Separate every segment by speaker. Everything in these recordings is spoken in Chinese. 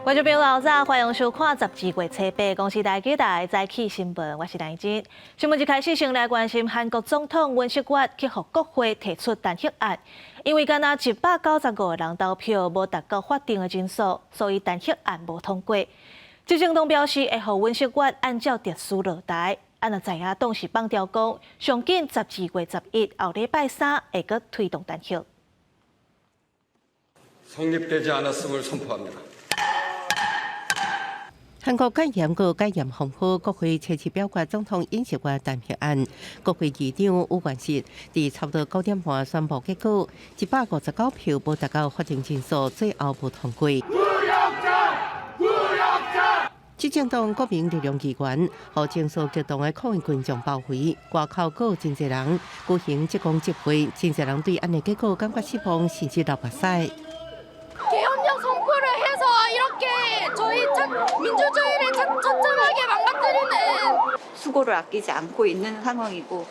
Speaker 1: 观众朋友老早，欢迎收看12月初8公司台记台早起新闻，我是梁怡珍。新闻一开始，先来关心韩国总统尹锡悦去予国会提出弹劾案，因为敢若195个人投票无达到法定的人数，所以弹劾案无通过。执政党表示会予尹锡悦按照特殊落台，按若在野党是放调讲，上紧12月11后礼拜3会阁推动弹劾。
Speaker 2: 성립되지 않았음을 선포합니다.
Speaker 3: 한국戒严个戒严防护国会车次表决总统尹锡悦弹劾案，国会议长吴冠实伫差不多9点半宣布结果，159票无达到法定人数，最后无通过。执政党国民力量议员和情绪激动的抗议群众包围，外口阁有真侪人举行职工集会，真侪人对安尼结果感觉失望，甚至流目屎。
Speaker 4: 계엄령 선포를 해서 이렇게 저희 민주주의를 처참하게 망가뜨리는
Speaker 5: 수고를 아끼지 않고 있는 상황이고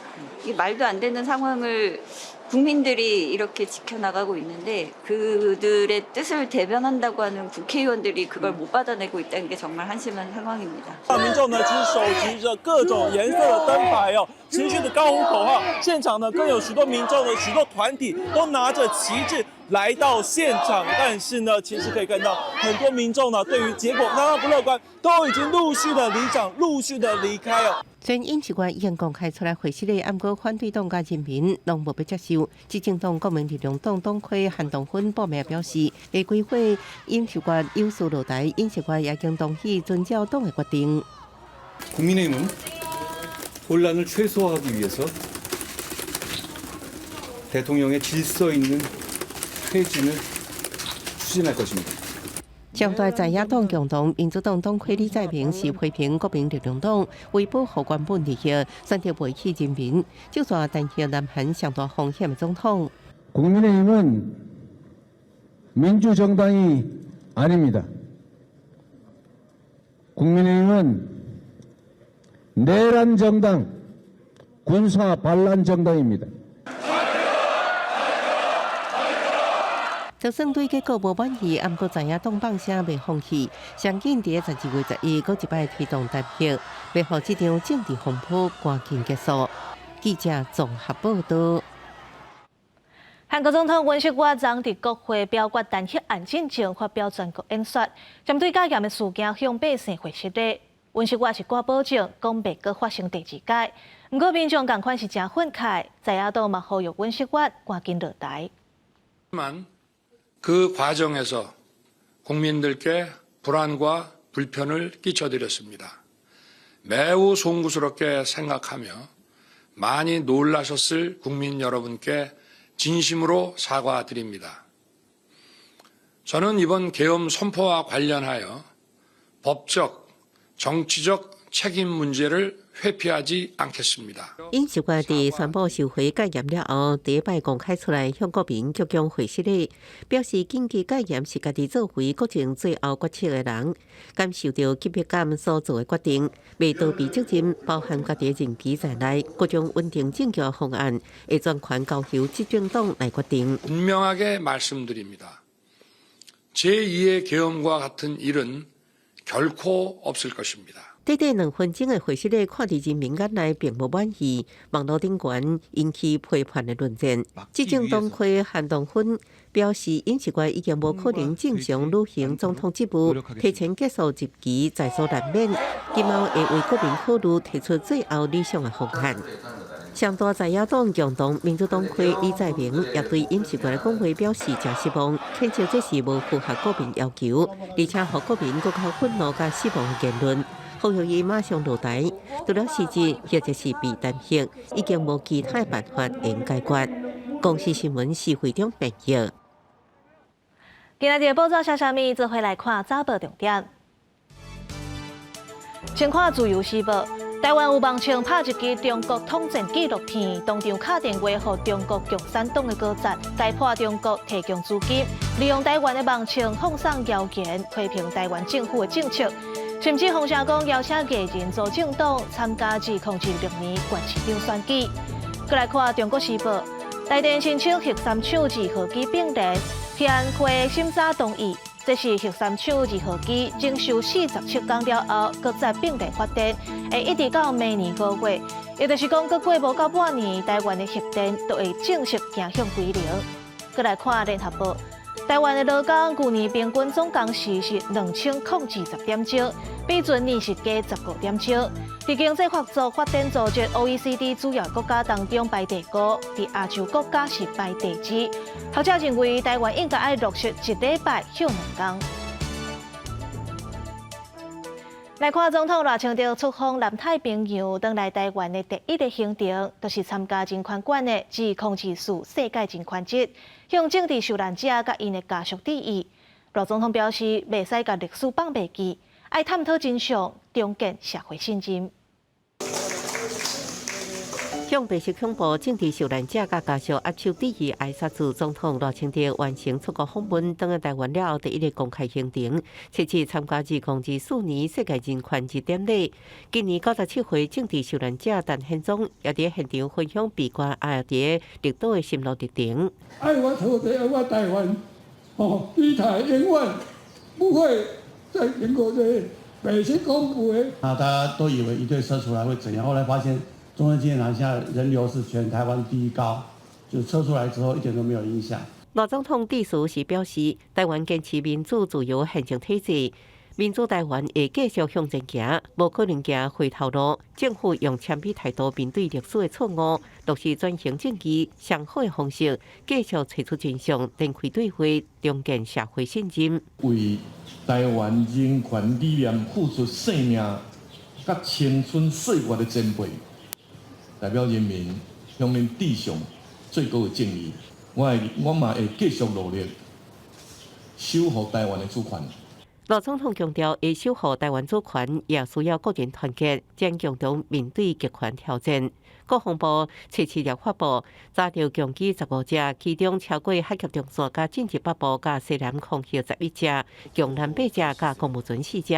Speaker 5: 이 말도 안 되는 상황을 국민들이 이렇게 지켜나가고 있는데 그들의 뜻을 대변한다고 하는 국회의원들이 그걸 못 받아내고 있다는 게 정말 한심한 상황입니다.
Speaker 6: 民众呢，其实手举着各种颜色的灯牌哦，持续的高呼口号。现场呢，更有许多民众呢，许多团体都拿着旗帜来到现场。但是呢，其实可以看到很多民众呢，对于结果相当不乐观，都已经陆续的离场，陆续的离开哦。
Speaker 3: 虽然尹锡悦已经公开出来回释的，不过反对党甲人民拢无要接受。执政党国民力量党党魁韩东勋报名表示，下几会尹锡悦有事落台，尹锡悦也已经同意遵照党的决定。
Speaker 2: 국민의힘은 혼란을 최소화하기 위해서 대통령의 질서 있는 퇴진을 추진할 것입니다.
Speaker 3: 相对在野党共同民主党党魁李在明是批评国民力量党为保护原本利益，选择维系人民，就算担心南韩相当风险的总统。
Speaker 7: 국민의힘은 민주정당이 아닙니다. 국민의힘은 내란 정당, 군사 반란 정당입니다.
Speaker 3: 就算对结果无满意，不过在野党放声未放弃，相信伫12月11搁一摆推动弹劾，要让这场政治风波赶紧结束。记者综合报道。
Speaker 1: 韩国总统尹锡悦昨伫国会表决弹劾案进前发表全国演说，针对戒严的事件向百姓回释的。尹锡悦是敢保证讲袂阁发生第二届，不过民众同款是真愤慨，在野党嘛呼吁尹锡悦赶紧落台。
Speaker 8: 그 과정에서 국민들께 불안과 불편을 끼쳐드렸습니다. 매우 송구스럽게 생각하며 많이 놀라셨을 국민 여러분께 진심으로 사과드립니다. 저는 이번 계엄 선포와 관련하여 법적, 정치적 책임 문제를 회피하지 않겠습니다.
Speaker 3: 尹锡悦伫宣布收回戒严了后，第一摆公开出来向国民鞠躬回释的，表示紧急戒严是家己做回国情最后决策的人，感受到紧迫感所做的决定，未逃避责任，包含家己的任期在内，各种稳定政局方案会全权交由执政党来决定。
Speaker 8: 분명하게 말씀드립니다. 제2의 계엄과 같은 일은 결코 없을 것입니다.
Speaker 3: 短短2分钟的回释咧，看伫人民眼内并无满意，网络顶悬引起批判的论战。执政党魁韩东勋表示，尹锡悦已经无可能正常履行总统职务，提前结束任期在所难免。今后会为国民考虑提出最后理想的方案。上大在野党共同民主党魁李在明也对尹锡悦的讲话表示真失望，谴责这是无符合国民要求，而且让国民更较愤怒甲失望的言论。 呼吁伊马上落台，除了辞职或者是被弹劾，已经无其他办法能解决。公司新闻是会中编译。
Speaker 1: 今日的报纸写啥物？做回来看早报重点。先看自由时报，台湾有网称拍一支中国统战纪录片，当场敲电话予中国共产党的高层，解破中国提供资金，利用台湾的网称放送谣言，批评台湾政府的政策。 甚至洪成功邀请艺人做政党参加2016年县市长选举。再来看《中国时报》，台电申请核3厂2号机并联，天会审查同意，这是核三厂2号机经修47天了后，搁再并台发电，会一直到明年5月。也就是讲，搁过无到半年，台湾的核电就会正式行向归零。搁来看联合报，台湾的劳工去年平均总工时是2020点钟，比前年是加15点钟。在经济合作发展组织 OECD 主要国家当中排第5，在亚洲国家是排第2。学者认为，台湾应该要落实1礼拜休2天。来看总统赖清德出访南太平洋，回来台湾的第一个行程，就是参加真权馆的自控制术世界真权节，向政治受难者甲因的家属致意。赖总统表示，袂使甲历史放袂记，爱探讨真相，重建社会信任。
Speaker 3: 向白色恐怖政治受难者甲家属握手致意，挨杀自总统赖清德完成出国访问，登来台湾了后第一个公开行程，这次参加2024年世界人权日典礼。今年97岁政治受难者陈宪宗也伫现场分享悲歌，也伫绿岛的心路历程。
Speaker 9: 爱我土地，爱我台湾，美台永远不会再经过这白色恐怖的。
Speaker 10: 大家都以为一队射出来会怎样，后来发现。中正纪念堂下人流是全台湾第一高，就测出来之后一点都没有影响。
Speaker 3: 赖总统致辞时表示，台湾坚持民主自由宪政体制，民主台湾会继续向前行，无可能行回头路。政府用谦卑态度面对历史的错误，落实转型正义上好的方式，继续找出真相，展开对话，重建社会信任。
Speaker 11: 为台湾人权理念付出生命、甲青春岁月的珍贵。代表人民向恁致上最高的敬意，我嘛会继续努力守护台湾的主权。
Speaker 3: 赖总统强调，要守护台湾主权，也需要个人团结，坚强中面对极权挑战。国防部、77立法部查到共机15只，其中超过海峡中线甲政治北部甲西南空域11只，共南8只甲公务船4只，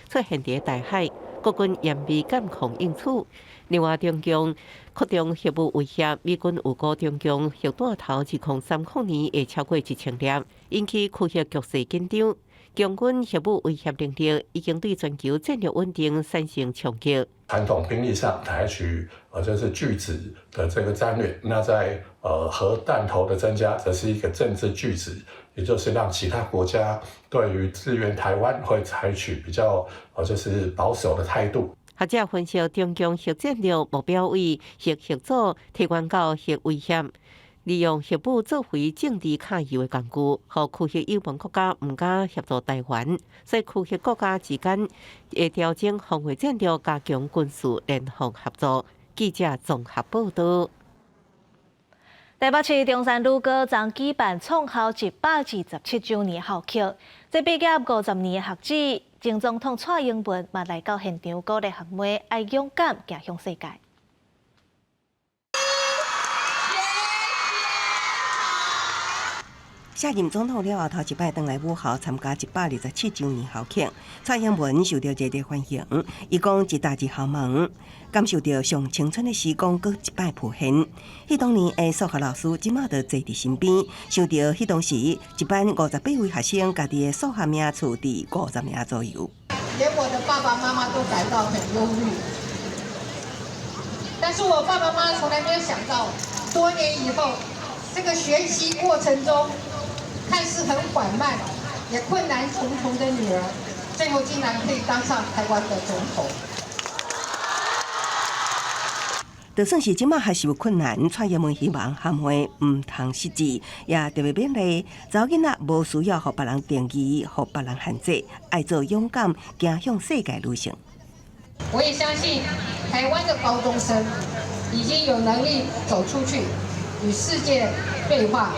Speaker 3: 出现伫大海。国军严密监控应处。另外，中共扩张核武威胁，美军有告中共核弹头2030年会超过1000粒，引起区域局势紧张。共军核武威胁能力已经对全球战略稳定产生冲击。
Speaker 12: 传统兵力上采取就是拒止的这个战略，那在核弹头的增加，则是一个政治拒止，也就是让其他国家对于支援台湾会采取比较就是保守的态度。
Speaker 3: 学者分析，中共核战略目标为核组提悬到核威胁，利用核武作为政治卡油的工具，和区域友邦国家唔敢协助台湾，所以区域国家之间会调整防卫战略，加强军事联防合作。记者综合报道。
Speaker 1: 台北市中山路高将举办创校127周年校庆，这毕业50年的学子。前总统蔡英文嘛来到现场鼓励学妹爱勇敢走向世界。
Speaker 13: 卸任总统了后，头一摆回来母校参加127周年校庆，蔡英文受到热烈欢迎。伊讲一大一校门，感受到上青春的时光搁一摆浮现。迄当年的数学老师即马就坐伫身边，想到迄当时一班58位学生，家己的数学名次伫50名左右。
Speaker 14: 连我的爸爸妈妈都感到很忧虑，但是我爸爸妈妈从来没有想到，多年以后，这个学习过程中。看似很缓慢，也困难重重的女儿，最后竟然可以当上台湾的总统。
Speaker 13: 就算是即马还是有困难，蔡英文希望含会唔通失志，也特别勉励查某囡仔无需要互别人定义、互别人限制，爱做勇敢走向世界旅程。
Speaker 14: 我也相信台湾的高中生已经有能力走出去，与世界对话，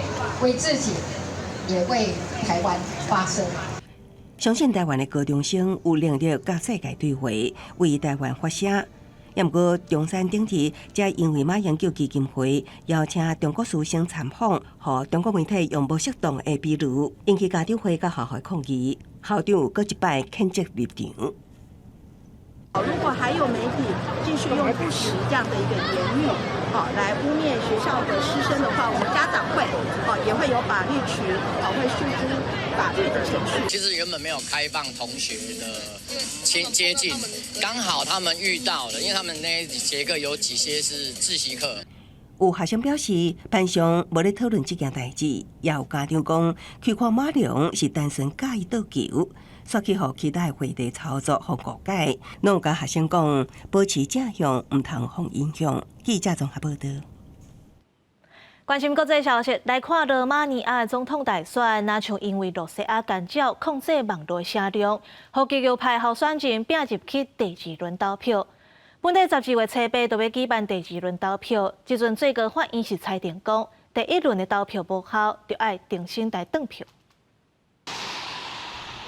Speaker 14: 为自己。也为台湾发声。
Speaker 13: 相信台湾的高中生有能力甲世界对话，为台湾发声。也毋过，中山顶日则因为马英九基金会邀请中国师生参访，和中国媒体用无适当的比喻，引起家长会甲校校抗议。校长搁一摆谴责立场。
Speaker 15: 如果还有媒体继续用不实这样的一个言语，来污蔑学校的师生的话，我们家长会，也会有法律群，会诉诸法律的程序。
Speaker 16: 其实原本没有开放同学的接近，刚好他们遇到了，因为他们那节课有几些是自习课。
Speaker 13: 有学生表示，班上无咧讨论这件代志，也有家长讲，去看马龙是单纯介意倒球，煞去互其他会地操作互误解。拢有甲学生讲，保持正向，唔通互影响。记者综合报道。
Speaker 1: 关心国际消息，来看罗马尼亚总统大选，那像因为罗西亚干扰控制网络声量，互极右派候选人并入去第二轮投票。本地12月初8就要举办第2轮投票，即阵最高法院是裁定讲，第1轮的投票无效，就要重新来转票。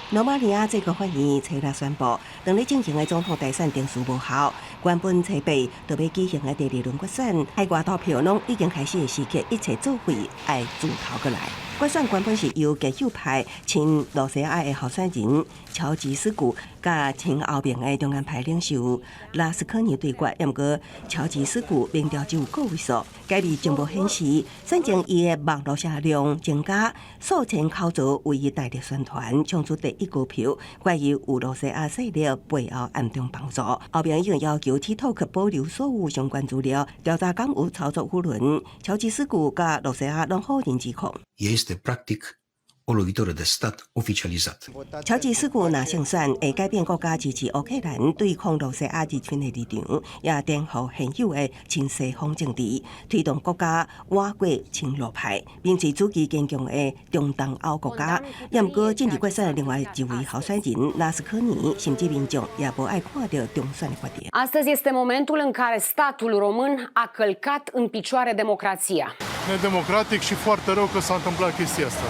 Speaker 13: 罗马尼亚最高法院初六宣布，当日进行的总统大选定数无效，原本初8就要举行的第2轮决选，海外投票拢已经开始的时刻，一切作废，要自头过来。决选原本是由极右派亲罗西亚的候选人乔治斯古甲亲欧盟的中间派领袖拉斯科尼对决，不过乔治斯古民调只有个位数，改变情报显示，选前伊的网络声量增加，数千口座为伊大力宣传，冲出第1高票，怪疑有罗西亚势力背后暗中帮助。欧盟已经要求 TikTok 保留所有相关资料，调查敢有操作舆论。乔治斯古甲罗西亚拢否认指控。
Speaker 17: Este practic o lovitură de stat oficializat.
Speaker 13: 乔治斯古若胜选，会改变国家支持乌克兰对抗罗西亚日军的立场，也颠覆现有的亲西方政治，推动国家瓦过亲罗派，并是主义坚强的中东欧国家。不过，进入决选的另外一位候选人拉斯科尼，甚至民众也无爱看到中选的决定。
Speaker 18: Astăzi este momentul în care statul român a călcat în picioare democrația.
Speaker 19: Nedemocratic și foarte rău că s-a întâmplat chestia asta.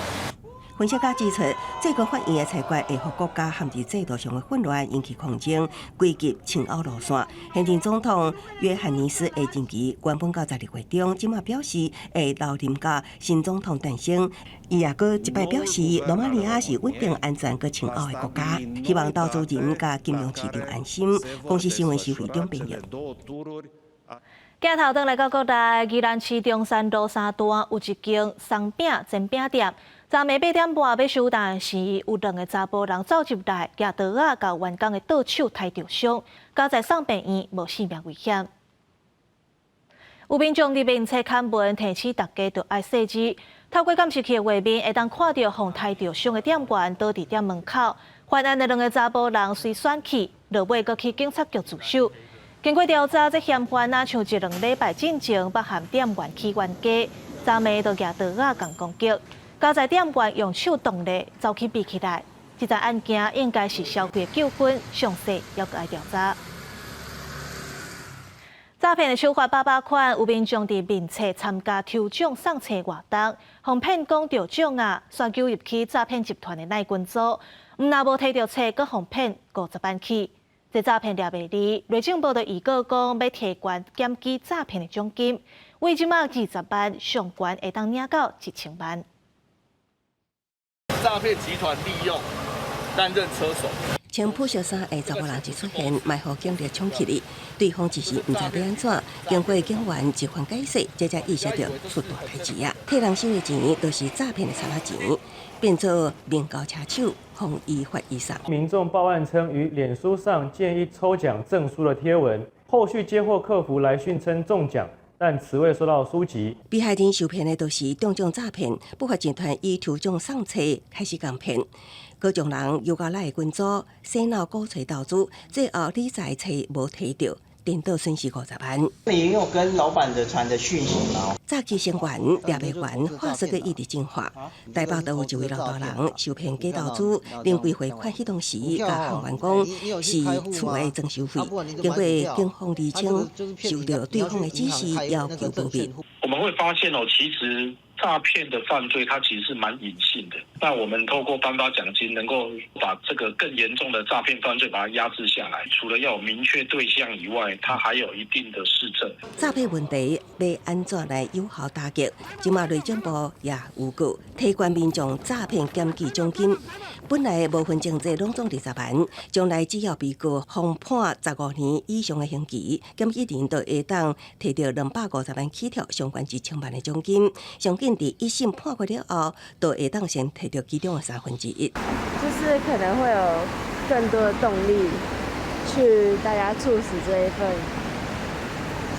Speaker 13: 分析家指出，最高法院的裁决会互国家陷入制度上的混乱，引起抗争，规集亲欧路线。现任总统约翰尼斯的任期原本到12月中，即马表示会留任甲新总统诞生。伊也搁一摆表示，罗马尼亚是稳定、安全、搁亲欧的国家，希望投资人甲金融市场安心。公司新闻收回中评论。
Speaker 1: 镜头转来到国内，宜兰市中山路3段有一间松饼煎饼店。昨暝8点半要收档时，有2个查甫人走入来，举刀仔甲员工的倒手抬着伤，交在送病院无性命危险。有民众伫面册刊文提醒大家着爱细致，透过监视器的画面，会当看到互抬着伤的店员倒伫店门口。犯案的2个查甫人随选去，落尾阁去警察局自首。经过调查，这嫌犯啊像1-2礼拜之前北含店员起冤家，昨暝就举刀仔共攻击。交在店员用手动力走去比起来，这桩案件应该是消费纠纷，详细要搁爱调查。诈骗的手法800款，有民众伫面册参加抽奖送册活动，互骗讲着奖啊，刷救入去诈骗集团的内军组，若无摕到册，搁互骗50万起。这诈骗抓袂离，内政部就预告讲要提悬检举诈骗的奖金，为即马20万，上悬会当领到1000万。
Speaker 6: 诈骗集团利用担任车手，
Speaker 13: 穿普色衫的查某人就出现，卖互警力冲起哩。对方只是毋知要安怎，经过警员一番解释，这才意识到出大代志啊！替人收的钱都是诈骗的差钱，变做面高车手，互依法依上。
Speaker 20: 民众报案称，于脸书上建议抽奖证书的贴文，后续接获客服来讯称中奖。但此未收到书籍。
Speaker 13: 被害人受骗的都是中奖诈骗，不法集团以抽奖送册开始诈骗，各种人又到来群组洗脑鼓吹投资，最后理财册无摕到，颠倒损失50万。
Speaker 21: 你有跟老板的传的讯息吗？
Speaker 13: 早期生源抓袂完，化石个一直进化。台北都有一位老大人受骗假投资，临归还款启动时，甲行员讲是厝的装修费。经过警方厘清，受到对方的指示，要求保密。
Speaker 22: 我们会发现其实
Speaker 4: 诈骗的犯罪它其实是蛮隐性的。那我们透过颁发奖金，能够把这个更严重的诈骗犯罪把它压制下来。除了要有明确对象以外，它还有一定的事证。
Speaker 13: 诈骗问题要安怎来有效打击？今嘛内政部也有告提悬民众诈骗检举奖金，本来无分情节拢总20万，将来只要被告封判15年以上的刑期，减1年就会当摕到250万起跳相关1000万的奖金。上紧伫一审判过了后，就会当先摕到其中的1/3。
Speaker 22: 就是可能会有更多的动力去大家促使这一份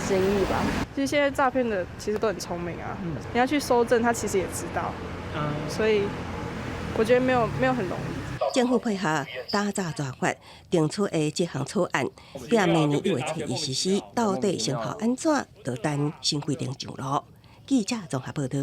Speaker 22: 心意吧。
Speaker 23: 就是现在诈骗的其实都很聪明啊，你要去搜证，他其实也知道，所以我觉得没有很容易。
Speaker 13: 政府配合打诈抓法定出的这项草案，并明年1月7日实施，到底成效安怎？就等新规定上路。记者综合报道。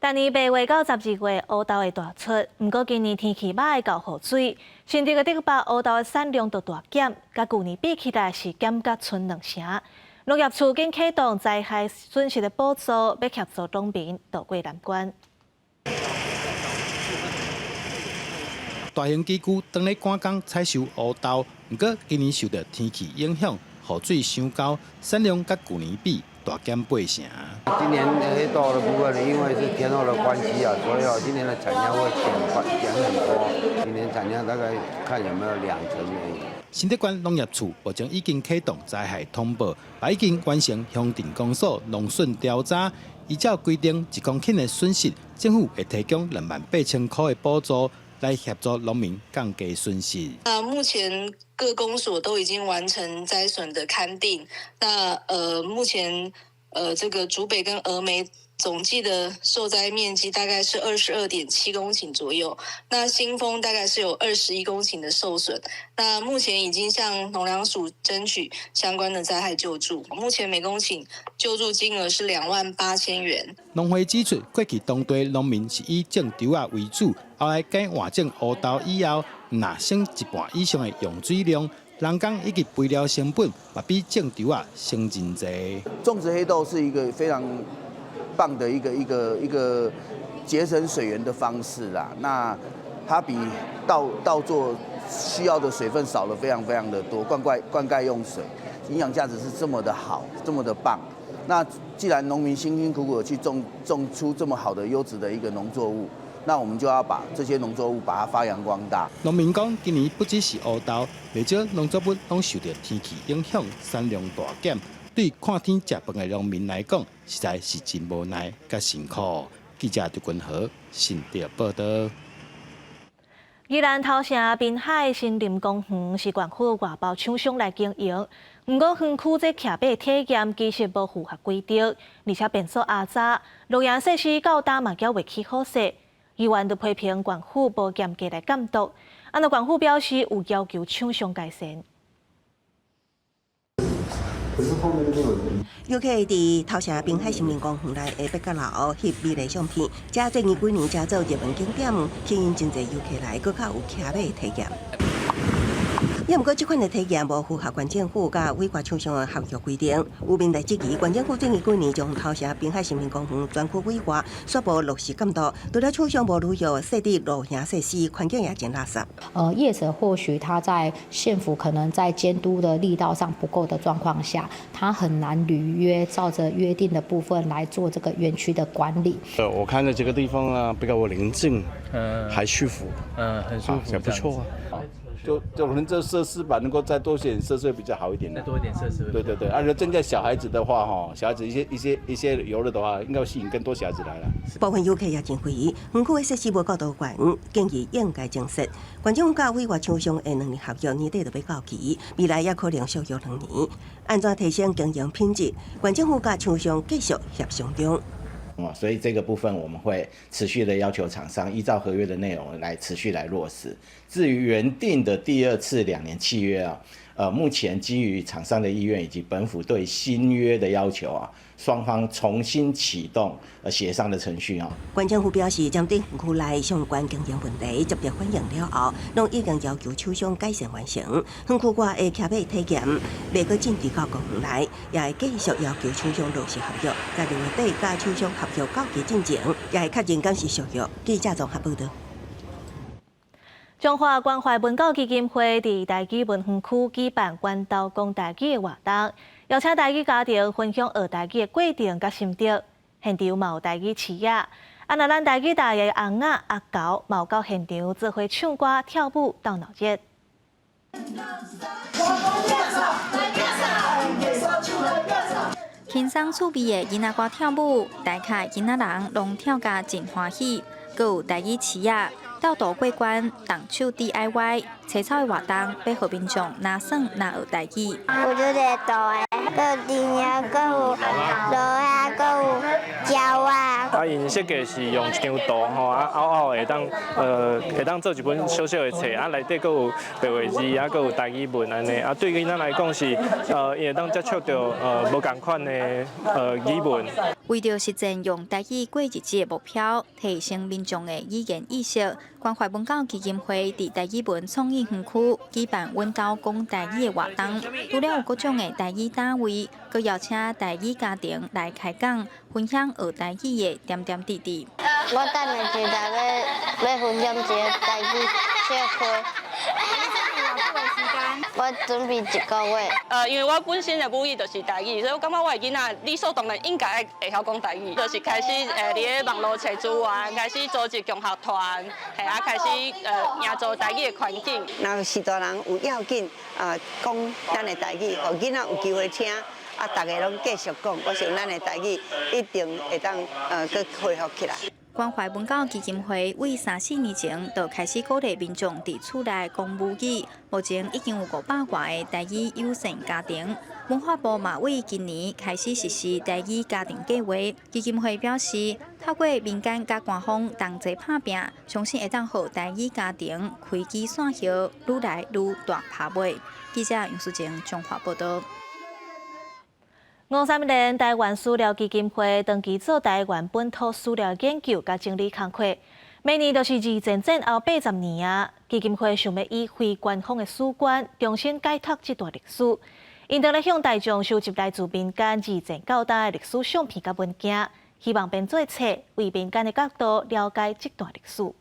Speaker 1: 今年8月到12月，乌豆会大出，不过今年天气歹到雨水，新竹的竹北乌豆的产量就大减，甲去年比起来是减甲剩2成。农业处经启动灾害损失的补助，要协助农民渡过难关。
Speaker 24: 大型机具当咧赶工采收乌豆，不过今年受到天气影响，雨水上高，产量甲去年比大减8成。
Speaker 25: 今年黑豆的部分，因为是天候的关系啊，所以今年的产量会减很多。今年产量大概看有没有2成而已。
Speaker 24: 新竹县农业处目前已经启动灾害通报，也已经完成乡镇公所农损调查。依照规定，1公顷的损失，政府会提供28000块的补助，来协助农民降低损失。
Speaker 26: 目前各公所都已经完成灾损的勘定。目前这个竹北跟峨眉总计的受灾面积大概是22.7公顷左右。那新丰大概是有21公顷的受损。那目前已经向农粮署争取相关的灾害救助。目前每公顷救助金额是28000元。
Speaker 24: 农会指出，过去当地农民是以种稻啊为主，后来改换种乌豆以后，若省1半以上的用水量。人工以及肥料成本也比种稻啊省真侪。
Speaker 27: 种植黑豆是一个非常棒的一个节省水源的方式啦。那它比稻作需要的水分少了非常的多，灌溉用水，营养价值是这么的好，这么的棒。那既然农民辛辛苦苦的去种出这么好的优质的一个农作物，那我们就要把这些农作物把它发扬光大。
Speaker 24: 农民讲，今年不只是乌豆，不少农作物拢受到天气影响，产量大减。对看天吃饭的农民来讲，实在是真无奈甲辛苦。记者刘君和新竹报道。
Speaker 1: 宜兰头城滨海森林公园是县府外包厂商来经营，不过园区这徛马体验其实无符合规定，而且变数压榨，路沿设施到打嘛叫未起好势。议员就批评县府无严格来监督，县府表示有要求厂商改善。
Speaker 13: 尤其伫头城滨海森林公园内的北角楼翕美丽相片，这最近几年加做热门景点，吸引真侪游客来，搁较有徛马的体验。也毋过，这款的体验无符合县政府甲委外厂商的合约规定。有民来质疑，县政府最近几年将头城滨海森林公园专区委外，却无落实监督。除了厂商无如约设置路沿设施，环境也真垃圾。
Speaker 28: 业者或许他在县府可能在监督的力道上不够的状况下，他很难履约，照着约定的部分来做这个园区的管理。
Speaker 29: 我看的这个地方啊，比较宁静，还舒服，
Speaker 30: 很舒服，
Speaker 29: 也不错啊。
Speaker 30: 就可能这设施吧，能够再多些点设施会比较好一点。再多一点设施。对。而且增加小孩子的话，小孩子一些游乐的话，应该会吸引更多小孩子来了。
Speaker 13: 部分游客也真怀疑，园区的设施无够多管，建议应该增设。县政府甲委外厂商的2年合约年底就要到期，未来也可能续约2年。安怎提升经营品质？县政府甲厂商继续协商中。
Speaker 31: 所以这个部分我们会持续的要求厂商依照合约的内容来持续来落实。
Speaker 2: 至于原定的第2次2年契约啊，目前基于厂商的意愿以及本府对新约的要求啊，双方重新启动协商的程序啊。
Speaker 13: 县政府表示，针对园区内相关经营问题接到反映了后，拢已经要求厂商改善完成。园区外的徛码体检未过进至到公园内，也会继续要求厂商落实合约，在2月底甲厂商合约到期进前，也会确认敢是续约。记者综合报道。
Speaker 1: 中华关怀文教基金会伫台基文园区举办关岛讲台语的活动，邀请台语家庭分享学台语的过程甲心得。现场嘛有台语词仔，那咱台语台的翁仔、阿狗嘛有到现场做伙唱歌、跳舞、斗闹热。轻松趣味的囡仔歌跳舞，台下囡仔人拢跳甲真欢喜，阁有台语词仔。斗图过关，动手 DIY， 切草的活动，要互民众拿耍拿学台语。
Speaker 3: 有做个图的，搁有电影，搁有落啊，搁有鸟啊。
Speaker 20: 因设计是用一张图吼，凹会当做一本小小的册，内底搁有白话字，搁有台语文安尼。对囡仔来讲是，伊会当接触到无共款的语文。为着实践用台语过日子的目标，提升民众的语言意识。关怀文教基金会伫台语文创意园区举办阮兜讲台语的活动，除了有各种的台语单位，佮邀请台语家庭来开讲，分享学台语的点点滴滴。
Speaker 3: 我等下就要分享一个台语小课。我准备1个月。
Speaker 5: 因为我本身的母语就是台语，所以我感觉我的囡仔理所当然应该会晓讲台语。就是开始伫咧网络找资源，开始组织共学团，开始营造台语的环境。
Speaker 7: 若是大人有要紧，讲咱的台语，互囡仔有机会听。大家拢继续讲，我想咱的台语一定会当佮恢复起来。
Speaker 1: 关怀文教基金会为3-4年前就开始鼓励民众伫厝内讲母语，目前已经有500多个台语友善家庭。文化部嘛为今年开始实施台语家庭计划。基金会表示，透过民间甲官方同齐拍拼，相信会当互台语家庭开枝散叶，愈来愈大拍卖。记者杨淑静综合报道。53年台湾史料基金会长期做台湾本土史料研究甲整理工作，每年都是二战战后80年啊。基金会想要以非官方的史馆重新解读这段历史，因着咧向大众收集来自民间二战到代的历史相片甲文件，希望编做册，为民间的角度了解这段历史。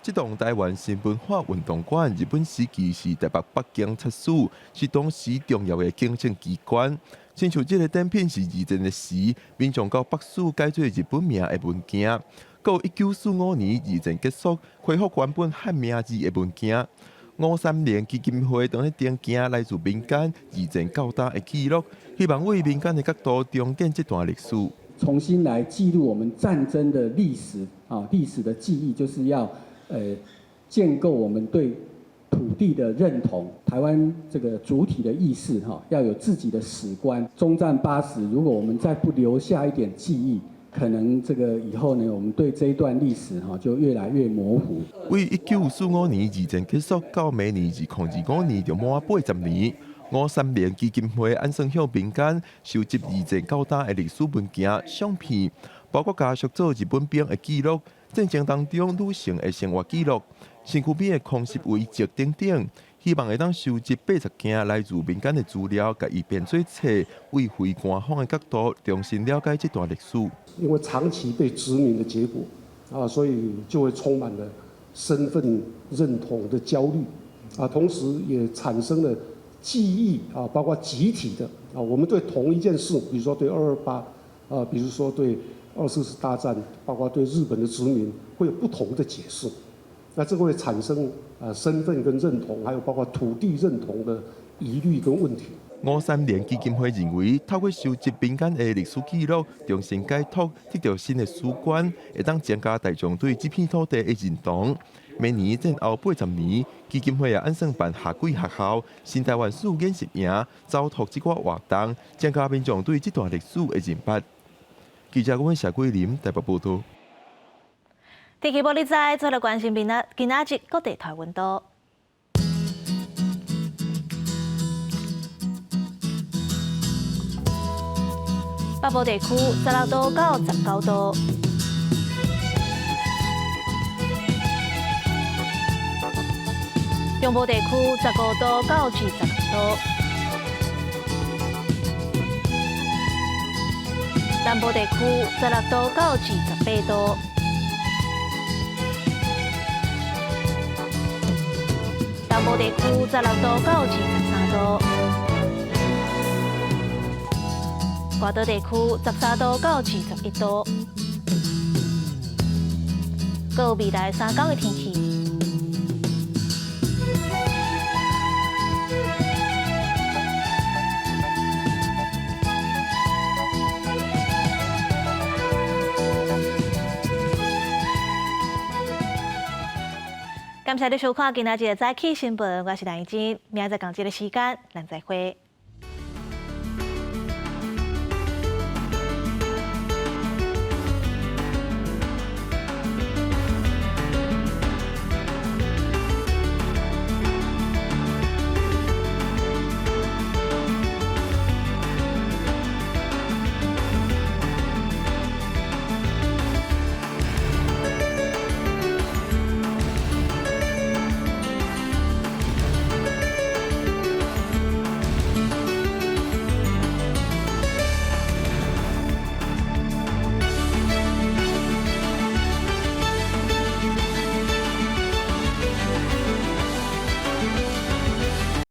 Speaker 8: 这栋台湾新文化运动馆，日本时期是台北京出处，是当时重要的行政机关。亲像这个展品是二战的时，民众到北市改做日本名的物件；到1945年二战结束，恢复原本汉名字的物件。53年基金会当咧订件来自民间二战到代的记录，希望为民间的角度重建这段历史，
Speaker 9: 重新来记录我们战争的历史啊，历史的记忆，就是要。建构我们对土地的认同，台湾这个主体的意识哈，要有自己的史观。中战80，如果我们再不留下一点记忆，可能这个以后呢，我们对这一段历史哈就越来越模糊。
Speaker 8: 为1945年二战结束到明年2025年就满80年，53年基金会按算向民间收集二战到代的历史文件、相片，包括加速做日本兵的记录。战争当中女性的生活记录、身躯边的空袭遗迹等等，希望会当收集80件来自民间的资料，甲伊编做册，为非官方的角度重新了解这段历史。
Speaker 10: 因为长期被殖民的结果啊，所以就会充满了身份认同的焦虑啊，同时也产生了记忆啊，包括集体的啊，我们对同一件事，比如说对228啊，比如说对。2次大战，包括对日本的殖民，会有不同的解释。那这个会产生身份跟认同，还有包括土地认同的疑虑跟问题。
Speaker 8: 53年基金会认为，透过收集民间的历史记录，重新解读，得到新的史观，会当增加大众对这片土地的认同。明年战后80年，基金会也按算办夏季学校、新台湾史演习营，招托这个活动，增加民众对这段历史的认识。记者阮谢桂林台北报道。
Speaker 1: 天气报你知，再来关心今仔日各地台温度。北部地区16度到19度，中部地区15度到26度，南部地区16度到28度，东部地区16度到23度。外岛地区13度到21度，各有未来3天的天气。感谢你收看今仔日的早起新闻，我是陈怡珍，明仔载同一个时间，咱再会。